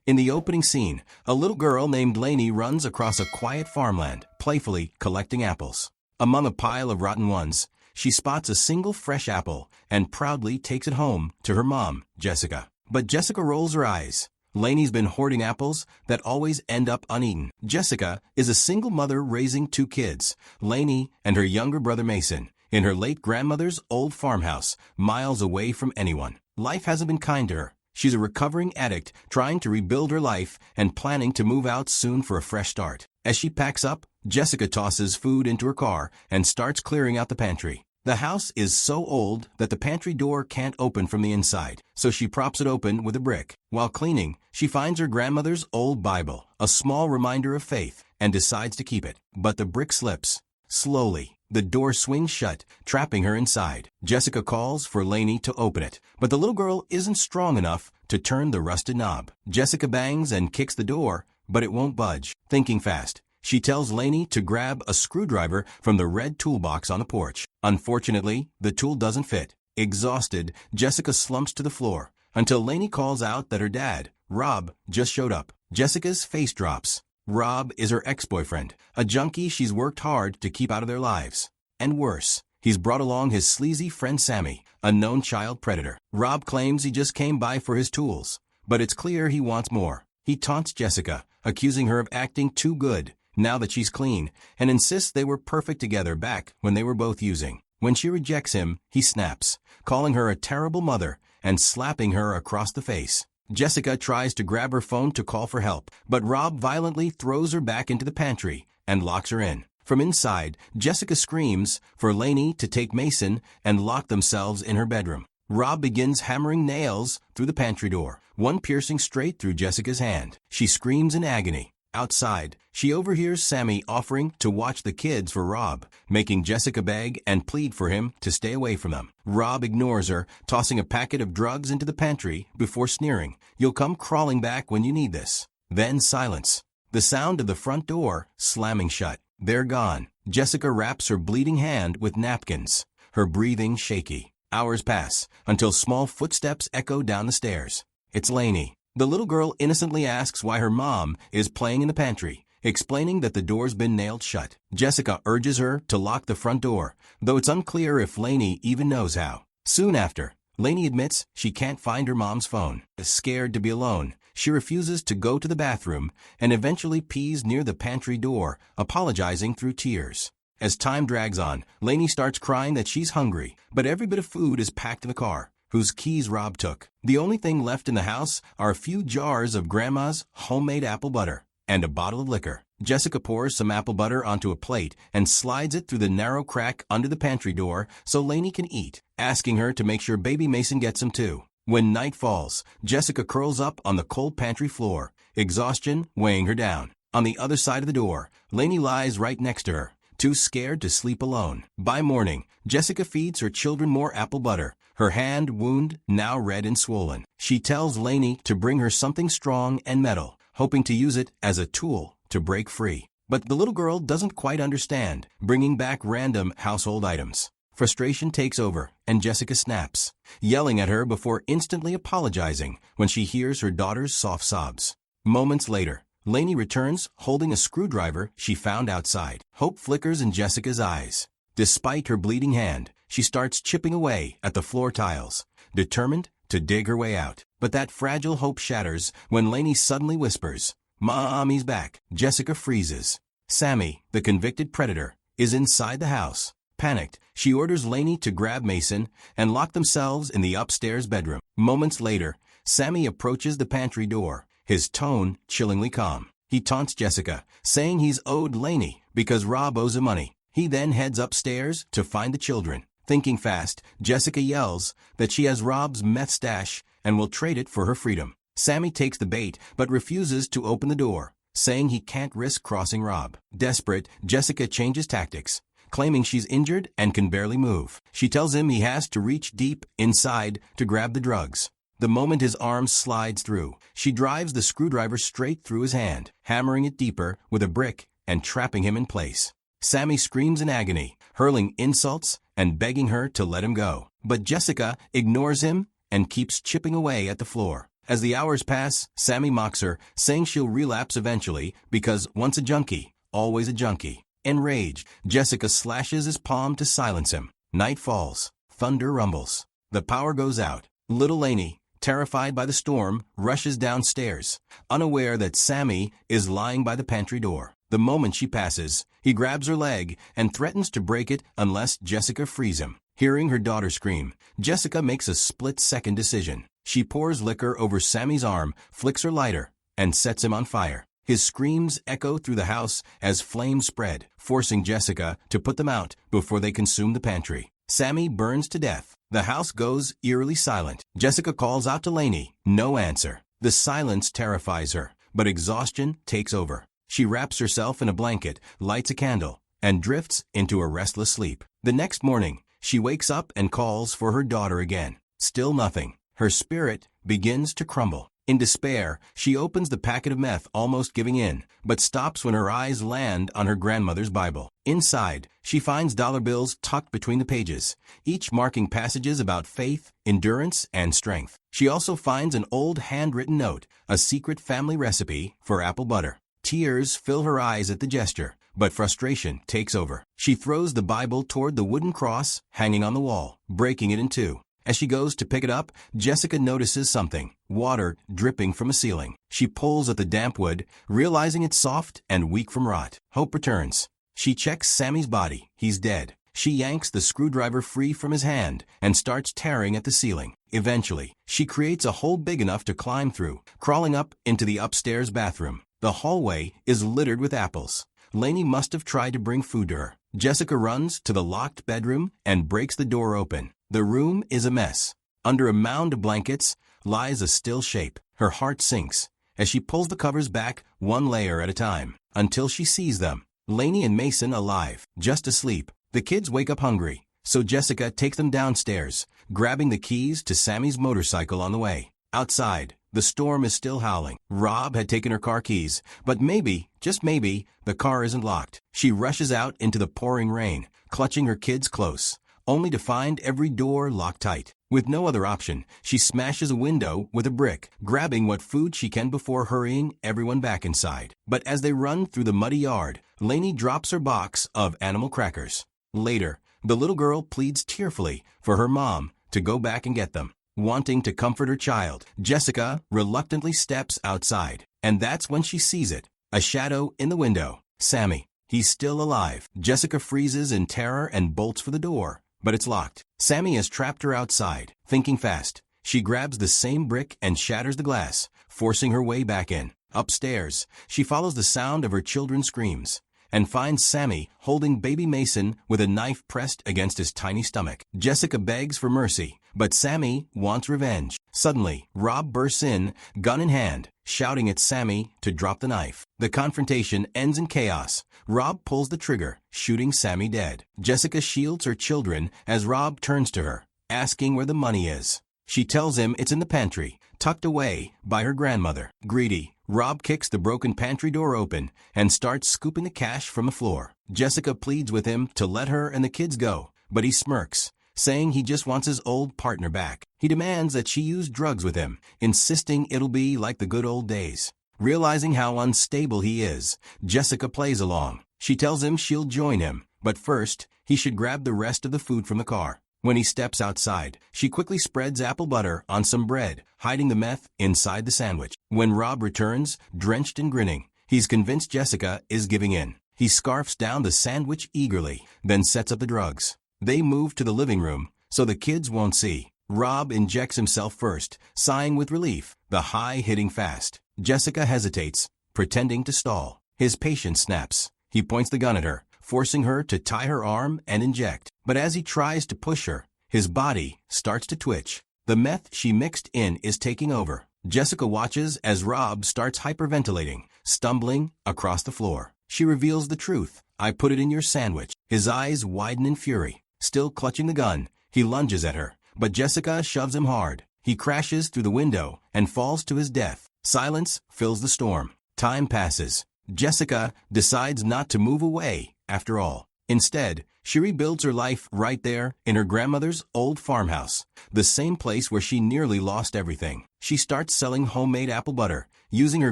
In the opening scene, a little girl named Lainey runs across a quiet farmland, playfully collecting apples. Among a pile of rotten ones, she spots a single fresh apple and proudly takes it home to her mom, Jessica. But Jessica rolls her eyes. Lainey's been hoarding apples that always end up uneaten. Jessica is a single mother raising 2 kids, Lainey and her younger brother Mason, in her late grandmother's old farmhouse, miles away from anyone. Life hasn't been kind to her. She's a recovering addict trying to rebuild her life and planning to move out soon for a fresh start. As she packs up, Jessica tosses food into her car and starts clearing out the pantry. The house is so old that the pantry door can't open from the inside, so she props it open with a brick. While cleaning, she finds her grandmother's old Bible, a small reminder of faith, and decides to keep it. But the brick slips. Slowly, the door swings shut, trapping her inside. Jessica calls for Lainey to open it, but the little girl isn't strong enough to turn the rusted knob. Jessica bangs and kicks the door, but it won't budge. Thinking fast, she tells Lainey to grab a screwdriver from the red toolbox on the porch. Unfortunately, the tool doesn't fit. Exhausted, Jessica slumps to the floor until Lainey calls out that her dad, Rob, just showed up. Jessica's face drops. Rob is her ex-boyfriend, a junkie she's worked hard to keep out of their lives. And worse, he's brought along his sleazy friend Sammy, a known child predator. Rob claims he just came by for his tools, but it's clear he wants more. He taunts Jessica, accusing her of acting too good now that she's clean, and insists they were perfect together back when they were both using. When she rejects him, he snaps, calling her a terrible mother and slapping her across the face. Jessica tries to grab her phone to call for help, but Rob violently throws her back into the pantry and locks her in. From inside, Jessica screams for Lainey to take Mason and lock themselves in her bedroom. Rob begins hammering nails through the pantry door, one piercing straight through Jessica's hand. She screams in agony. Outside, she overhears Sammy offering to watch the kids for Rob, making Jessica beg and plead for him to stay away from them. Rob ignores her, tossing a packet of drugs into the pantry before sneering, "You'll come crawling back when you need this." Then silence. The sound of the front door slamming shut. They're gone. Jessica wraps her bleeding hand with napkins, her breathing shaky. Hours pass until small footsteps echo down the stairs. It's Lainey. The little girl innocently asks why her mom is playing in the pantry, explaining that the door's been nailed shut. Jessica urges her to lock the front door, though it's unclear if Lainey even knows how. Soon after, Lainey admits she can't find her mom's phone. Scared to be alone, she refuses to go to the bathroom and eventually pees near the pantry door, apologizing through tears. As time drags on, Lainey starts crying that she's hungry, but every bit of food is packed in the car, whose keys Rob took. The only thing left in the house are a few jars of Grandma's homemade apple butter and a bottle of liquor. Jessica pours some apple butter onto a plate and slides it through the narrow crack under the pantry door so Lainey can eat, asking her to make sure baby Mason gets some too. When night falls, Jessica curls up on the cold pantry floor, exhaustion weighing her down. On the other side of the door, Lainey lies right next to her, too scared to sleep alone. By morning, Jessica feeds her children more apple butter, her hand wound now red and swollen. She tells Lainey to bring her something strong and metal, hoping to use it as a tool to break free. But the little girl doesn't quite understand, bringing back random household items. Frustration takes over, and Jessica snaps, yelling at her before instantly apologizing when she hears her daughter's soft sobs. Moments later, Lainey returns holding a screwdriver she found outside. Hope flickers in Jessica's eyes. Despite her bleeding hand, she starts chipping away at the floor tiles, determined to dig her way out. But that fragile hope shatters when Lainey suddenly whispers, "Mommy's back." Jessica freezes. Sammy, the convicted predator, is inside the house. Panicked, she orders Lainey to grab Mason and lock themselves in the upstairs bedroom. Moments later, Sammy approaches the pantry door, his tone chillingly calm. He taunts Jessica, saying he's owed Lainey because Rob owes him money. He then heads upstairs to find the children. Thinking fast, Jessica yells that she has Rob's meth stash and will trade it for her freedom. Sammy takes the bait but refuses to open the door, saying he can't risk crossing Rob. Desperate, Jessica changes tactics, claiming she's injured and can barely move. She tells him he has to reach deep inside to grab the drugs. The moment his arm slides through, she drives the screwdriver straight through his hand, hammering it deeper with a brick and trapping him in place. Sammy screams in agony, hurling insults and begging her to let him go. But Jessica ignores him and keeps chipping away at the floor. As the hours pass, Sammy mocks her, saying she'll relapse eventually because once a junkie, always a junkie. Enraged, Jessica slashes his palm to silence him. Night falls. Thunder rumbles. The power goes out. Little Lainey, terrified by the storm, rushes downstairs, unaware that Sammy is lying by the pantry door. The moment she passes, he grabs her leg and threatens to break it unless Jessica frees him. Hearing her daughter scream, Jessica makes a split-second decision. She pours liquor over Sammy's arm, flicks her lighter, and sets him on fire. His screams echo through the house as flames spread, forcing Jessica to put them out before they consume the pantry. Sammy burns to death. The house goes eerily silent. Jessica calls out to Lainey. No answer. The silence terrifies her, but exhaustion takes over. She wraps herself in a blanket, lights a candle, and drifts into a restless sleep. The next morning, she wakes up and calls for her daughter again. Still nothing. Her spirit begins to crumble. In despair, she opens the packet of meth, almost giving in, but stops when her eyes land on her grandmother's Bible. Inside, she finds dollar bills tucked between the pages, each marking passages about faith, endurance, and strength. She also finds an old handwritten note, a secret family recipe for apple butter. Tears fill her eyes at the gesture, but frustration takes over. She throws the Bible toward the wooden cross hanging on the wall, breaking it in two. As she goes to pick it up, Jessica notices something, water dripping from a ceiling. She pulls at the damp wood, realizing it's soft and weak from rot. Hope returns. She checks Sammy's body. He's dead. She yanks the screwdriver free from his hand and starts tearing at the ceiling. Eventually, she creates a hole big enough to climb through, crawling up into the upstairs bathroom. The hallway is littered with apples. Lainey must have tried to bring food to her. Jessica runs to the locked bedroom and breaks the door open. The room is a mess. Under a mound of blankets lies a still shape. Her heart sinks as she pulls the covers back one layer at a time until she sees them. Lainey and Mason alive, just asleep. The kids wake up hungry, so Jessica takes them downstairs, grabbing the keys to Sammy's motorcycle on the way. Outside, the storm is still howling. Rob had taken her car keys, but maybe, just maybe, the car isn't locked. She rushes out into the pouring rain, clutching her kids close, only to find every door locked tight. With no other option, she smashes a window with a brick, grabbing what food she can before hurrying everyone back inside. But as they run through the muddy yard, Lainey drops her box of animal crackers. Later, the little girl pleads tearfully for her mom to go back and get them. Wanting to comfort her child, Jessica reluctantly steps outside. And that's when she sees it, a shadow in the window. Sammy. He's still alive. Jessica freezes in terror and bolts for the door, but it's locked. Sammy has trapped her outside. Thinking fast, she grabs the same brick and shatters the glass, forcing her way back in. Upstairs, she follows the sound of her children's screams and finds Sammy holding baby Mason with a knife pressed against his tiny stomach. Jessica begs for mercy, but Sammy wants revenge. Suddenly, Rob bursts in, gun in hand, shouting at Sammy to drop the knife. The confrontation ends in chaos. Rob pulls the trigger, shooting Sammy dead. Jessica shields her children as Rob turns to her, asking where the money is. She tells him it's in the pantry, tucked away by her grandmother. Greedy, Rob kicks the broken pantry door open and starts scooping the cash from the floor. Jessica pleads with him to let her and the kids go, but he smirks, saying he just wants his old partner back. He demands that she use drugs with him, insisting it'll be like the good old days. Realizing how unstable he is, Jessica plays along. She tells him she'll join him, but first, he should grab the rest of the food from the car. When he steps outside, she quickly spreads apple butter on some bread, hiding the meth inside the sandwich. When Rob returns, drenched and grinning, he's convinced Jessica is giving in. He scarfs down the sandwich eagerly, then sets up the drugs. They move to the living room, so the kids won't see. Rob injects himself first, sighing with relief, the high hitting fast. Jessica hesitates, pretending to stall. His patience snaps. He points the gun at her, forcing her to tie her arm and inject. But as he tries to push her, his body starts to twitch. The meth she mixed in is taking over. Jessica watches as Rob starts hyperventilating, stumbling across the floor. She reveals the truth. I put it in your sandwich. His eyes widen in fury. Still clutching the gun, he lunges at her, but Jessica shoves him hard. He crashes through the window and falls to his death. Silence fills the storm. Time passes. Jessica decides not to move away after all. Instead, She rebuilds her life right there in her grandmother's old farmhouse, the same place where she nearly lost everything. She starts selling homemade apple butter, using her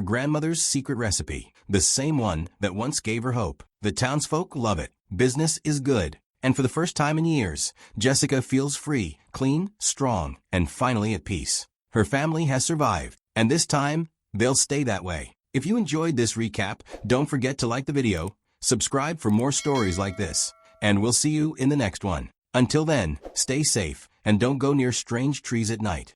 grandmother's secret recipe, the same one that once gave her hope. The townsfolk love it. Business is good. And for the first time in years, Jessica feels free, clean, strong, and finally at peace. Her family has survived, and this time, they'll stay that way. If you enjoyed this recap, don't forget to like the video, subscribe for more stories like this, and we'll see you in the next one. Until then, stay safe, and don't go near strange trees at night.